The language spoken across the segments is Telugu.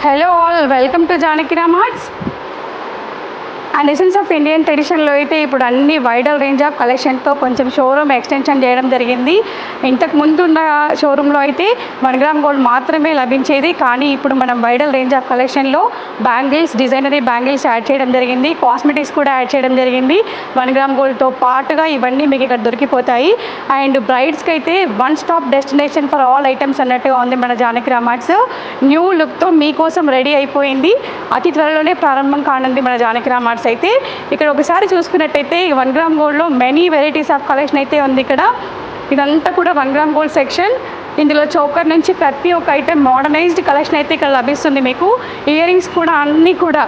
Hello all, welcome to Janakiraam Arts. And essence of Indian ట్రెడిషన్లో అయితే ఇప్పుడు అన్ని వైడల్ రేంజ్ ఆఫ్ కలెక్షన్తో కొంచెం షోరూమ్ ఎక్స్టెన్షన్ చేయడం జరిగింది. ఇంతకు ముందు ఉన్న షోరూంలో అయితే 1 గ్రామ్ గోల్డ్ మాత్రమే లభించేది, కానీ ఇప్పుడు మనం వైడల్ రేంజ్ ఆఫ్ కలెక్షన్లో బ్యాంగిల్స్, డిజైనరీ బ్యాంగిల్స్ యాడ్ చేయడం జరిగింది, కాస్మెటిక్స్ కూడా యాడ్ చేయడం జరిగింది. 1 గ్రామ్ గోల్డ్తో పాటుగా ఇవన్నీ మీకు ఇక్కడ దొరికిపోతాయి. అండ్ బ్రైడ్స్కి అయితే one stop destination for all items అన్నట్టుగా ఉంది మన జానకిరామ్ ఆర్ట్స్. న్యూ లుక్తో మీకోసం రెడీ అయిపోయింది. అతి త్వరలోనే ప్రారంభం కానుంది మన జానకిరామ్ ఆర్ట్స్. అయితే ఇక్కడ ఒకసారి చూసుకున్నట్టయితే 1 గ్రామ్ గోల్డ్లో మెనీ వెరైటీస్ ఆఫ్ కలెక్షన్ అయితే ఉంది. ఇక్కడ ఇదంతా కూడా 1 గ్రామ్ గోల్డ్ సెక్షన్. ఇందులో చోకర్ నుంచి ప్రతి ఒక్క ఐటెం మోడర్నైజ్డ్ కలెక్షన్ అయితే ఇక్కడ లభిస్తుంది మీకు. ఇయర్ రింగ్స్ కూడా అన్నీ కూడా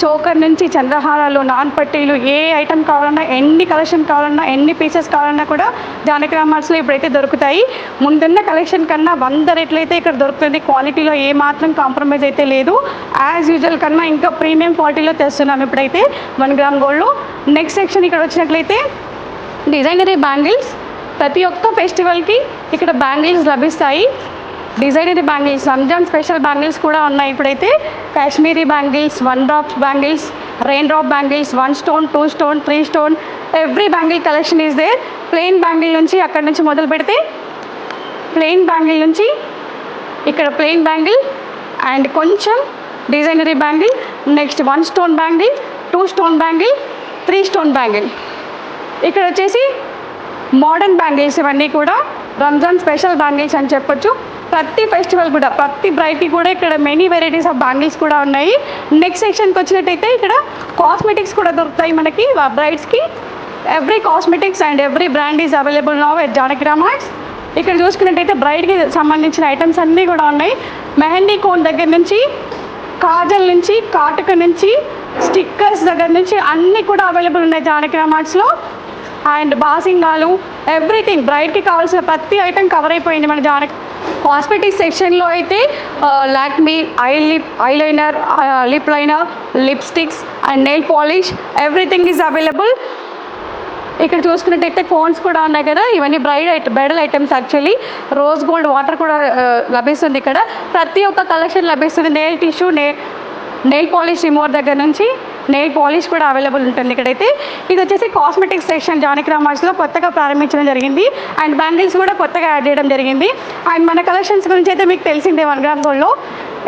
చోకర్ నుంచి చంద్రహారాలు, నాన్ పట్టీలు, ఏ ఐటెం కావాలన్నా, ఎన్ని కలెక్షన్ కావాలన్నా, ఎన్ని పీసెస్ కావాలన్నా కూడా జానకిరామ్ ఆర్ట్స్లో ఇప్పుడైతే దొరుకుతాయి. ముందున్న కలెక్షన్ కన్నా 100 రెట్లు అయితే ఇక్కడ దొరుకుతుంది. క్వాలిటీలో ఏ మాత్రం కాంప్రమైజ్ అయితే లేదు. యాజ్ యూజువల్ కన్నా ఇంకా ప్రీమియం క్వాలిటీలో తెస్తున్నాం ఇప్పుడైతే 1 గ్రామ్ గోల్డ్లో. నెక్స్ట్ సెక్షన్ ఇక్కడ వచ్చినట్లయితే డిజైనరీ బ్యాంగిల్స్. ప్రతి ఒక్క ఫెస్టివల్కి ఇక్కడ బ్యాంగిల్స్ లభిస్తాయి. డిజైనరీ బ్యాంగిల్స్, రంజాన్ స్పెషల్ బ్యాంగిల్స్ కూడా ఉన్నాయి ఇప్పుడైతే. Kashmiri bangles, 1 drop bangles, rain drop bangles, 1 stone, 2 stone, 3 stone, every bangle collection is there. Plain bangle నుంచి అక్కడ నుంచి మొదలు పెడితే ప్లెయిన్ బ్యాంగిల్ నుంచి ఇక్కడ ప్లెయిన్ బ్యాంగిల్ అండ్ కొంచెం డిజైనరీ bangle, next 1 stone bangle, 2 stone bangle, 3 stone bangle. ఇక్కడ వచ్చేసి మోడర్న్ బ్యాంగిల్స్. ఇవన్నీ కూడా రంజాన్ స్పెషల్ బ్యాంగిల్స్ అని చెప్పొచ్చు. ప్రతి ఫెస్టివల్ కూడా, ప్రతి బ్రైడ్కి కూడా ఇక్కడ మెనీ వెరైటీస్ ఆఫ్ బ్యాంగిల్స్ కూడా ఉన్నాయి. నెక్స్ట్ సెక్షన్కి వచ్చినట్టయితే ఇక్కడ కాస్మెటిక్స్ కూడా దొరుకుతాయి మనకి బ్రైడ్స్కి. Every cosmetics and every brand is available now at Janakiram Arts. ఇక్కడ చూసుకున్నట్టయితే బ్రైడ్కి సంబంధించిన ఐటమ్స్ అన్నీ కూడా ఉన్నాయి. మెహందీ కోన్ దగ్గర నుంచి, కాజల్ నుంచి, కాటుక నుంచి, స్టిక్కర్స్ దగ్గర నుంచి అన్నీ కూడా అవైలబుల్ ఉన్నాయి జానకిరామ్ ఆర్ట్స్లో. అండ్ బాసింగాలు, ఎవ్రీథింగ్ బ్రైడ్కి కావాల్సిన ప్రతి ఐటెం కవర్ అయిపోయింది మన జానకి. కాస్మెటిక్స్ సెక్షన్లో అయితే Lakme, eyeliner, lip liner, lipsticks and nail polish, everything is available. ఇక్కడ చూసుకున్నట్టయితే కోన్స్ కూడా ఉన్నాయి కదా, ఇవన్నీ bridal items. Actually rose gold water కూడా లభిస్తుంది ఇక్కడ. ప్రతి ఒక్క కలెక్షన్ లభిస్తుంది. Nail tissue, nail polish remover దగ్గర నుంచి నెయిల్ పాలిష్ కూడా అవైలబుల్ ఉంటుంది ఇక్కడైతే. ఇది వచ్చేసి కాస్మెటిక్స్ సెక్షన్ జానకిరామ్ ఆర్ట్స్లో కొత్తగా ప్రారంభించడం జరిగింది. అండ్ బ్యాంగిల్స్ కూడా కొత్తగా యాడ్ చేయడం జరిగింది. అండ్ మన కలెక్షన్స్ గురించి అయితే మీకు తెలిసిందే, 1 గ్రామ్ గోల్డ్లో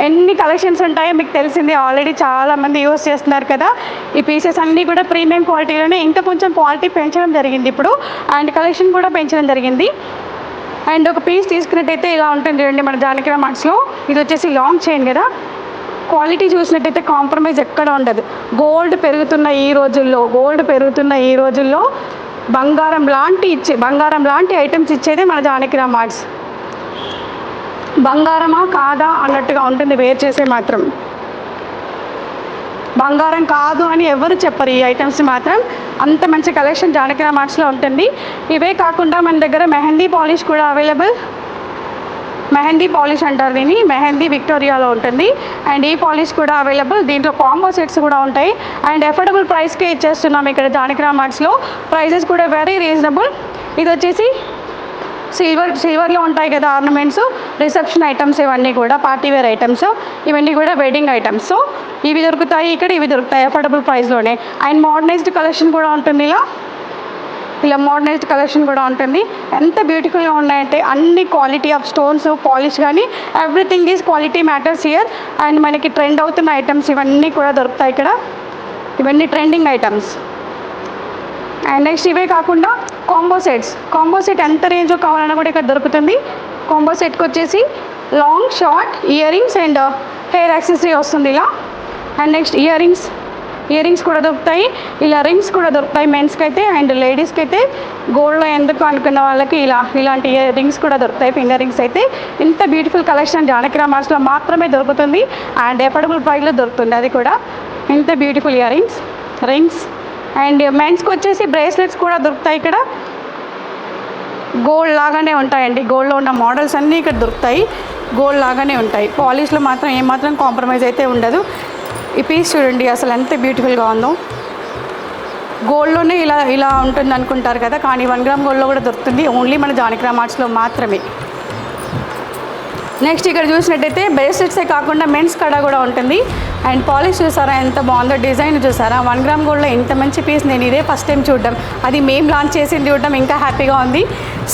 ఎన్ని కలెక్షన్స్ ఉంటాయో మీకు తెలిసిందే. ఆల్రెడీ చాలామంది యూస్ చేస్తున్నారు కదా. ఈ పీసెస్ అన్నీ కూడా ప్రీమియం క్వాలిటీలోనే, ఇంకా కొంచెం క్వాలిటీ పెంచడం జరిగింది ఇప్పుడు. అండ్ కలెక్షన్ కూడా పెంచడం జరిగింది. అండ్ ఒక పీస్ తీసుకున్నట్టయితే ఇలా ఉంటుంది చూడండి మన జానకిరామ్ ఆర్ట్స్లో. ఇది వచ్చేసి లాంగ్ చైన్ కదా. క్వాలిటీ చూసినట్టయితే కాంప్రమైజ్ ఎక్కడ ఉండదు. గోల్డ్ పెరుగుతున్న ఈ రోజుల్లో బంగారం లాంటి ఐటమ్స్ ఇచ్చేదే మన జానకిరామ్ ఆర్ట్స్. బంగారమా కాదా అన్నట్టుగా ఉంటుంది వేర్ చేసే మాత్రం. బంగారం కాదు అని ఎవరు చెప్పరు ఈ ఐటమ్స్ మాత్రం. అంత మంచి కలెక్షన్ జానకిరామ్ ఆర్ట్స్లో ఉంటుంది. ఇవే కాకుండా మన దగ్గర మెహందీ పాలిష్ కూడా అవైలబుల్. మెహందీ పాలిష్ అంటారు దీన్ని. మెహందీ విక్టోరియాలో ఉంటుంది. అండ్ ఈ పాలిష్ కూడా అవైలబుల్. దీంట్లో కాంబో సెట్స్ కూడా ఉంటాయి. అండ్ అఫోర్డబుల్ ప్రైస్కే ఇచ్చేస్తున్నాం ఇక్కడ జానకిరామ్ ఆర్ట్స్లో. ప్రైజెస్ కూడా వెరీ రీజనబుల్. ఇది వచ్చేసి సిల్వర్లో ఉంటాయి కదా ఆర్నమెంట్స్, రిసెప్షన్ ఐటమ్స్, ఇవన్నీ కూడా పార్టీ వేర్ ఐటమ్స్, ఇవన్నీ కూడా వెడ్డింగ్ ఐటమ్స్. సో ఇవి దొరుకుతాయి ఇక్కడ, ఇవి దొరుకుతాయి అఫోర్డబుల్ ప్రైస్లోనే. అండ్ మోడర్నైజ్డ్ కలెక్షన్ కూడా ఉంటుంది. ఇలా మోడర్నైజ్డ్ కలెక్షన్ కూడా ఉంటుంది. ఎంత బ్యూటిఫుల్గా ఉన్నాయంటే అన్ని క్వాలిటీ ఆఫ్ స్టోన్స్, పాలిష్ కానీ everything is quality matters here. And మనకి ట్రెండ్ అవుతున్న ఐటమ్స్ ఇవన్నీ కూడా దొరుకుతాయి ఇక్కడ. ఇవన్నీ ట్రెండింగ్ ఐటమ్స్. అండ్ నెక్స్ట్ ఇవే కాకుండా కాంబో సెట్ ఎంత రేంజో కావాలన్నా కూడా ఇక్కడ దొరుకుతుంది. కాంబో సెట్కి వచ్చేసి long, short, ear rings and hair accessory వస్తుంది ఇలా. అండ్ నెక్స్ట్ ఇయర్ రింగ్స్ కూడా దొరుకుతాయి. ఇలా రింగ్స్ కూడా దొరుకుతాయి మెన్స్కి అయితే. అండ్ లేడీస్కి అయితే గోల్డ్లో ఎందుకు అనుకున్న వాళ్ళకి ఇలాంటి ఇయర్ రింగ్స్ కూడా దొరుకుతాయి, ఫింగర్ రింగ్స్ అయితే. ఇంత బ్యూటిఫుల్ కలెక్షన్ జానకిరామ్ ఆర్ట్స్లో మాత్రమే దొరుకుతుంది. అండ్ అఫోర్డబుల్ ప్రైస్లో దొరుకుతుంది అది కూడా. ఇంత బ్యూటిఫుల్ ఇయర్ రింగ్స్. అండ్ మెన్స్కి వచ్చేసి బ్రేస్లెట్స్ కూడా దొరుకుతాయి ఇక్కడ. గోల్డ్ లాగానే ఉంటాయండి. గోల్డ్లో ఉన్న మోడల్స్ అన్నీ ఇక్కడ దొరుకుతాయి. గోల్డ్ లాగానే ఉంటాయి. పాలిష్లో మాత్రం ఏమాత్రం కాంప్రమైజ్ అయితే ఉండదు. ఈ పీస్ చూడండి అసలు ఎంత బ్యూటిఫుల్గా ఉందో. గోల్డ్లోనే ఇలా ఉంటుంది అనుకుంటారు కదా, కానీ 1 గ్రామ్ గోల్డ్లో కూడా దొరుకుతుంది. ఓన్లీ మన జానకిరామ్ ఆర్ట్స్లో మాత్రమే. నెక్స్ట్ ఇక్కడ చూసినట్టయితే బ్రేస్లెట్సే కాకుండా మెన్స్ కడ కూడా ఉంటుంది. అండ్ పాలిష్ చూసారా ఎంత బాగుందో, డిజైన్ చూసారా, 1 గ్రామ్ గోల్డ్లో ఇంత మంచి పీస్ నేను ఇదే ఫస్ట్ టైం చూడడం, అది మేము లాంచ్ చేసింది చూడడం ఇంకా హ్యాపీగా ఉంది.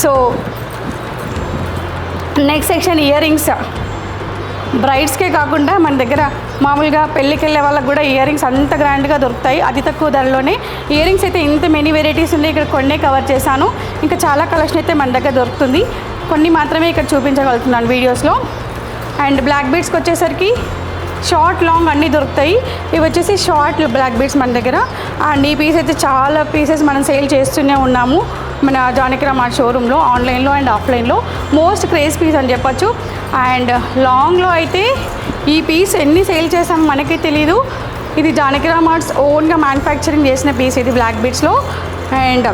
So next section earrings. బ్రైడ్స్కే కాకుండా మన దగ్గర మామూలుగా పెళ్ళికి వెళ్ళే వాళ్ళకి కూడా ఇయర్ రింగ్స్ అంత గ్రాండ్గా దొరుకుతాయి అతి తక్కువ ధరలోనే. ఇయర్ రింగ్స్ అయితే ఇంత మెనీ వెరైటీస్ ఉన్నాయి, ఇక్కడ కొన్నే కవర్ చేశాను. ఇంకా చాలా కలెక్షన్ అయితే మన దగ్గర దొరుకుతుంది, కొన్ని మాత్రమే ఇక్కడ చూపించగలుగుతున్నాను వీడియోస్లో. అండ్ బ్లాక్ బీడ్స్కి వచ్చేసరికి షార్ట్ లాంగ్ అన్నీ దొరుకుతాయి. ఇవి వచ్చేసి షార్ట్ బ్లాక్ బీడ్స్ మన దగ్గర. అండ్ ఈ పీస్ అయితే చాలా పీసెస్ మనం సేల్ చేస్తూనే ఉన్నాము మన జానకిరామ్ ఆర్ట్ షోరూంలో, ఆన్లైన్లో అండ్ ఆఫ్లైన్లో. మోస్ట్ క్రేజ్ పీస్ అని చెప్పొచ్చు. అండ్ లాంగ్లో అయితే ఈ పీస్ ఎన్ని సేల్ చేసాము మనకి తెలీదు. ఇది జానకిరామ్ ఆర్ట్స్ ఓన్గా మ్యానుఫ్యాక్చరింగ్ చేసిన పీస్ ఇది బ్లాక్ బీడ్స్లో. అండ్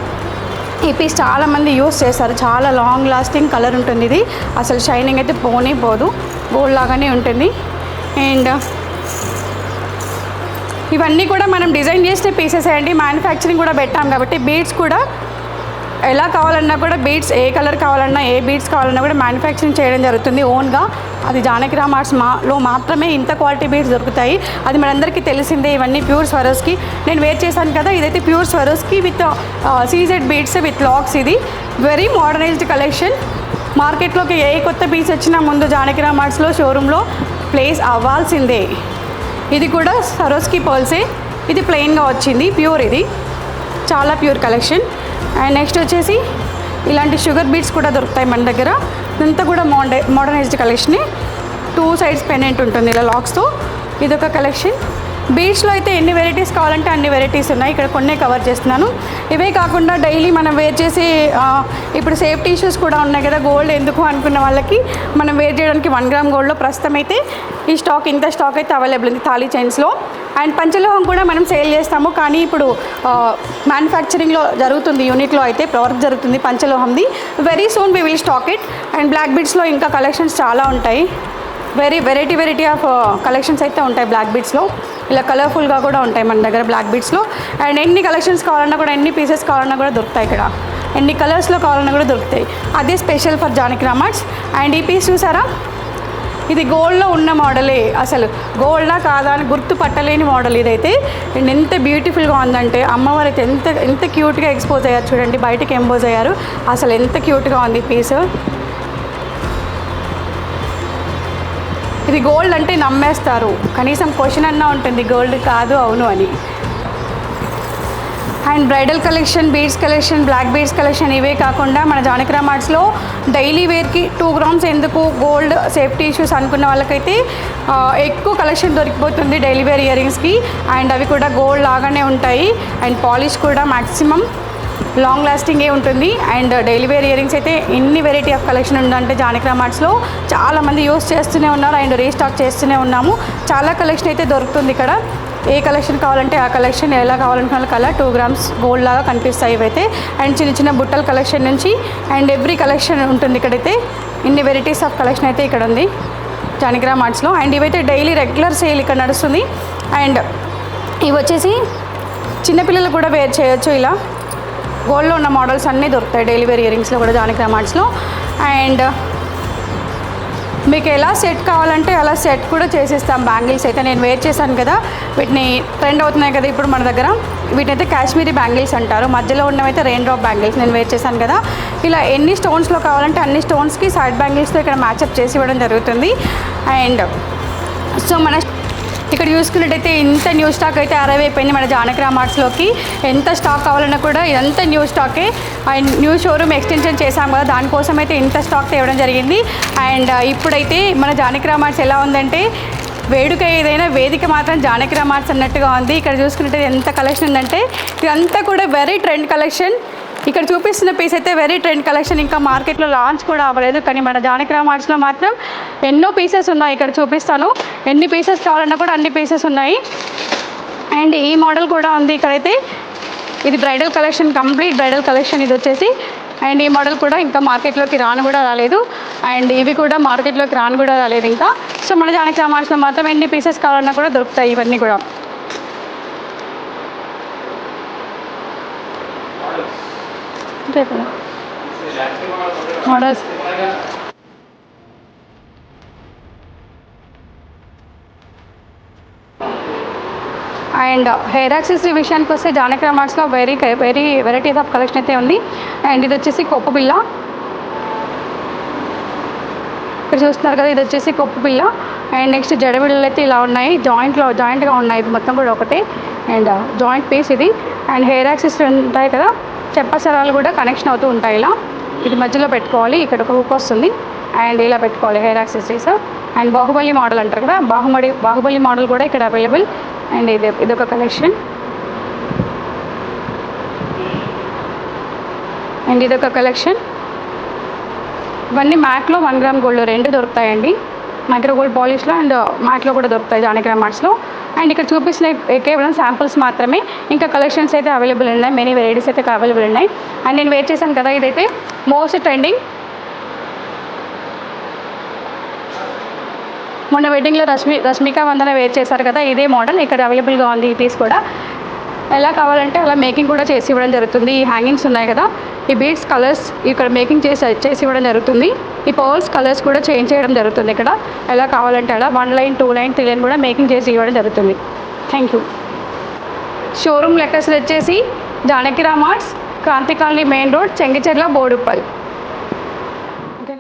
ఈ పీస్ చాలామంది యూస్ చేస్తారు, చాలా లాంగ్ లాస్టింగ్ కలర్ ఉంటుంది ఇది, అసలు షైనింగ్ అయితే పోనే పోదు, గోల్డ్ లాగానే ఉంటుంది. అండ్ ఇవన్నీ కూడా మనం డిజైన్ చేసిన పీసెస్ అండి, మ్యానుఫ్యాక్చరింగ్ కూడా పెట్టాం కాబట్టి బీడ్స్ కూడా ఎలా కావాలన్నా కూడా బీడ్స్ ఏ కలర్ కావాలన్నా ఏ బీడ్స్ కావాలన్నా కూడా మ్యానుఫ్యాక్చరింగ్ చేయడం జరుగుతుంది ఓన్గా. అది జానకిరామ్ ఆర్ట్స్లో మాత్రమే ఇంత క్వాలిటీ బీడ్స్ దొరుకుతాయి, అది మనందరికీ తెలిసిందే. ఇవన్నీ ప్యూర్ స్వరోస్కి నేను వేర్ చేశాను కదా, ఇదైతే pure Swarovski with CZ beads with lakhs. ఇది వెరీ మోడర్నైజ్డ్ కలెక్షన్. మార్కెట్లోకి ఏ కొత్త పీస్ వచ్చినా ముందు జానకిరామ్ ఆర్ట్స్లో షోరూంలో ప్లేస్ అవ్వాల్సిందే. ఇది కూడా సరోస్కి పర్ల్సే, ఇది ప్లెయిన్గా వచ్చింది, ప్యూర్, ఇది చాలా ప్యూర్ కలెక్షన్. అండ్ నెక్స్ట్ వచ్చేసి ఇలాంటి షుగర్ బీడ్స్ కూడా దొరుకుతాయి మన దగ్గర. ఇదంతా కూడా మోడర్నైజ్డ్ కలెక్షనే. 2 సైడ్స్ పెనెంట్ ఉంటుంది ఇలా లాక్స్తో, ఇదొక కలెక్షన్. బీడ్స్లో అయితే ఎన్ని వెరైటీస్ కావాలంటే అన్ని వెరైటీస్ ఉన్నాయి, ఇక్కడ కొన్నే కవర్ చేస్తున్నాను. ఇవే కాకుండా డైలీ మనం వేర్ చేసే ఇప్పుడు సేఫ్టీ ఇష్యూస్ కూడా ఉన్నాయి కదా, గోల్డ్ ఎందుకు అనుకున్న వాళ్ళకి మనం వేర్ చేయడానికి 1 గ్రామ్ గోల్డ్లో ప్రస్తుతం అయితే ఈ స్టాక్, ఇంత స్టాక్ అయితే అవైలబుల్ ఉంది తాళీ చైన్స్లో. అండ్ పంచలోహం కూడా మనం సేల్ చేస్తాము, కానీ ఇప్పుడు మ్యానుఫ్యాక్చరింగ్లో జరుగుతుంది, యూనిట్లో అయితే వర్క్ జరుగుతుంది పంచలోహంది. Very soon we will stock it. And black బీడ్స్లో ఇంకా కలెక్షన్స్ చాలా ఉంటాయి, వెరైటీ ఆఫ్ కలెక్షన్స్ అయితే ఉంటాయి బ్లాక్ బీడ్స్లో. ఇలా కలర్ఫుల్గా కూడా ఉంటాయి మన దగ్గర బ్లాక్ బీడ్స్లో. అండ్ ఎన్ని కలెక్షన్స్ కావాలన్నా కూడా, ఎన్ని పీసెస్ కావాలన్నా కూడా దొరుకుతాయి ఇక్కడ, ఎన్ని కలర్స్లో కావాలన్నా కూడా దొరుకుతాయి. అదే special for Janakiram arts. And ఈ పీస్ చూసారా, ఇది గోల్డ్లో ఉన్న మోడలే, అసలు గోల్డా కాదా అని గుర్తుపట్టలేని మోడల్ ఇదైతే. అండ్ ఎంత బ్యూటిఫుల్గా ఉందంటే అమ్మవారు అయితే ఎంత క్యూట్గా ఎక్స్పోజ్ అయ్యారు చూడండి, బయటకి ఎంపోజ్ అయ్యారు, అసలు ఎంత క్యూట్గా ఉంది పీస్. ఇది గోల్డ్ అంటే నమ్మేస్తారు, కనీసం క్వశ్చన్ అన్నా ఉంటుంది గోల్డ్ కాదు అవును అని. And bridal collection, beads collection, black beads collection, ఇవే కాకుండా మన జానకిరామ్ ఆర్ట్స్లో డైలీ వేర్కి 2 గ్రామ్స్ ఎందుకు గోల్డ్ సేఫ్టీ ఇష్యూస్ అనుకున్న వాళ్ళకైతే ఎక్కువ కలెక్షన్ దొరికిపోతుంది డైలీ వేర్ ఇయర్ రింగ్స్కి. అండ్ అవి కూడా గోల్డ్ లాగానే ఉంటాయి, అండ్ పాలిష్ కూడా మ్యాక్సిమం లాంగ్ లాస్టింగే ఉంటుంది. And daily wear earrings అయితే ఎన్ని వెరైటీ ఆఫ్ కలెక్షన్ ఉందంటే జానకిరామ్ ఆర్ట్స్లో చాలామంది యూస్ చేస్తూనే ఉన్నారు, అండ్ రీస్టాక్ చేస్తూనే ఉన్నాము. చాలా కలెక్షన్ అయితే దొరుకుతుంది ఇక్కడ, ఏ కలెక్షన్ కావాలంటే ఆ కలెక్షన్, ఎలా కావాలంటే కలర్ 2 గ్రామ్స్ గోల్డ్ లాగా కనిపిస్తాయి ఇవైతే. అండ్ చిన్న చిన్న బుట్టల కలెక్షన్ నుంచి అండ్ ఎవ్రీ కలెక్షన్ ఉంటుంది ఇక్కడైతే. ఇన్ని వెరైటీస్ ఆఫ్ కలెక్షన్ అయితే ఇక్కడ ఉంది జానకిరామ్ ఆర్ట్స్లో. అండ్ ఇవైతే డైలీ రెగ్యులర్ సేల్ ఇక్కడ నడుస్తుంది. అండ్ ఇవి వచ్చేసి చిన్నపిల్లలు కూడా వేర్ చేయొచ్చు, ఇలా గోల్డ్లో ఉన్న మోడల్స్ అన్నీ దొరుకుతాయి డైలీ వేర్ ఇయర్ రింగ్స్లో కూడా జానకిరామ్ ఆర్ట్స్లో. అండ్ మీకు ఎలా సెట్ కావాలంటే అలా సెట్ కూడా చేసేస్తాం. బ్యాంగిల్స్ అయితే నేను వేర్ చేశాను కదా, వీటిని ట్రెండ్ అవుతున్నాయి కదా ఇప్పుడు మన దగ్గర, వీటినైతే కాశ్మీరీ బ్యాంగిల్స్ అంటారు. మధ్యలో ఉన్నవైతే రెయిన్ డ్రాప్ బ్యాంగిల్స్ నేను వేర్ చేశాను కదా. ఇలా ఎన్ని స్టోన్స్లో కావాలంటే అన్ని స్టోన్స్కి సైడ్ బ్యాంగిల్స్తో ఇక్కడ మ్యాచప్ చేసి ఇవ్వడం జరుగుతుంది. అండ్ సో మన ఇక్కడ చూసుకున్నట్టయితే ఇంత న్యూ స్టాక్ అయితే అరైవ్ అయిపోయింది మన జానకిరామ్ ఆర్ట్స్లోకి. ఎంత స్టాక్ కావాలన్నా కూడా ఇదంతా న్యూ స్టాకే. అండ్ న్యూ షోరూమ్ ఎక్స్టెన్షన్ చేశాం కదా, దానికోసం అయితే ఇంత స్టాక్ తేవడం జరిగింది. అండ్ ఇప్పుడైతే మన జానకిరామ్ ఆర్ట్స్ ఎలా ఉందంటే, వేడుక ఏదైనా వేదిక మాత్రం జానకిరామ్ ఆర్ట్స్ అన్నట్టుగా ఉంది. ఇక్కడ చూసుకున్నట్టయితే ఎంత కలెక్షన్ ఉందంటే ఇదంతా కూడా వెరీ ట్రెండ్ కలెక్షన్. ఇక్కడ చూపిస్తున్న పీస్ అయితే వెరీ ట్రెండ్ కలెక్షన్, ఇంకా మార్కెట్లో లాంచ్ కూడా అవ్వలేదు, కానీ మన జానకిరామ్ ఆర్ట్స్లో మాత్రం ఎన్నో పీసెస్ ఉన్నాయి. ఇక్కడ చూపిస్తాను, ఎన్ని పీసెస్ కావాలన్నా కూడా అన్ని పీసెస్ ఉన్నాయి. అండ్ ఈ మోడల్ కూడా ఉంది ఇక్కడైతే, ఇది bridal collection, complete bridal collection ఇది వచ్చేసి. అండ్ ఈ మోడల్ కూడా ఇంకా మార్కెట్లోకి రాలేదు, అండ్ ఇవి కూడా మార్కెట్లోకి రాలేదు ఇంకా. సో మన జానకిరామ్ ఆర్ట్స్లో మాత్రం ఎన్ని పీసెస్ కావాలన్నా కూడా దొరుకుతాయి ఇవన్నీ కూడా. మోడల్స్ అండ్ హెయిర్ యాక్సెసరీ విషయానికి వస్తే జానకిరామ్ ఆర్ట్స్లో వెరీ వెరైటీస్ ఆఫ్ కలెక్షన్ అయితే ఉంది. అండ్ ఇది వచ్చేసి కొప్పు బిళ్ళ, ఇక్కడ చూస్తున్నారు కదా, ఇది వచ్చేసి కొప్పు బిళ్ళ. అండ్ నెక్స్ట్ జడబిళ్ళలు అయితే ఇలా ఉన్నాయి, జాయింట్గా ఉన్నాయి, ఇది మొత్తం కూడా ఒకటే. అండ్ జాయింట్ పీస్ ఇది. అండ్ హెయిర్ యాక్సెసరీ ఉంటాయి కదా, చెప్పసరాలు కూడా కనెక్షన్ అవుతూ ఉంటాయి ఇలా. ఇది మధ్యలో పెట్టుకోవాలి, ఇక్కడ ఒక హుక్ వస్తుంది అండ్ ఇలా పెట్టుకోవాలి hair accessories. And Baahubali model అంటారు కదా, బాహుబలి మోడల్ కూడా ఇక్కడ అవైలబుల్. అండ్ ఇదొక కలెక్షన్. అండ్ ఇదొక కలెక్షన్. ఇవన్నీ మ్యాట్లో 1 గ్రామ్ గోల్డ్ రెండు దొరుకుతాయండి, మైక్రో గోల్డ్ పాలిష్లో అండ్ మ్యాట్లో కూడా దొరుకుతాయి జానకిరామ్ ఆర్ట్స్లో. అండ్ ఇక్కడ చూపించిన కేవలం శాంపుల్స్ మాత్రమే, ఇంకా కలెక్షన్స్ అయితే అవైలబుల్ ఉన్నాయి, మెనీ వెరైటీస్ అయితే అవైలబుల్ ఉన్నాయి. అండ్ నేను వెయిట్ చేశాను కదా, ఇదైతే మోస్ట్ ట్రెండింగ్. మొన్న వెడ్డింగ్లో రష్మిక వందన వేర్ చేశారు కదా, ఇదే మోడల్ ఇక్కడ అవైలబుల్గా ఉంది. ఈ పీస్ కూడా ఎలా కావాలంటే అలా మేకింగ్ కూడా చేసి ఇవ్వడం జరుగుతుంది. ఈ హ్యాంగింగ్స్ ఉన్నాయి కదా, ఈ బీడ్స్ కలర్స్ ఇక్కడ మేకింగ్ చేసి ఇవ్వడం జరుగుతుంది. ఈ పర్ల్స్ కలర్స్ కూడా చేంజ్ చేయడం జరుగుతుంది. ఇక్కడ ఎలా కావాలంటే అలా 1 లైన్ 2 లైన్ 3 లైన్ కూడా మేకింగ్ చేసి ఇవ్వడం జరుగుతుంది. Thank you. షోరూమ్ లెక్కస్ వచ్చేసి Janakiram arts, Kranti colony main road, Chengicherla, Boduppal.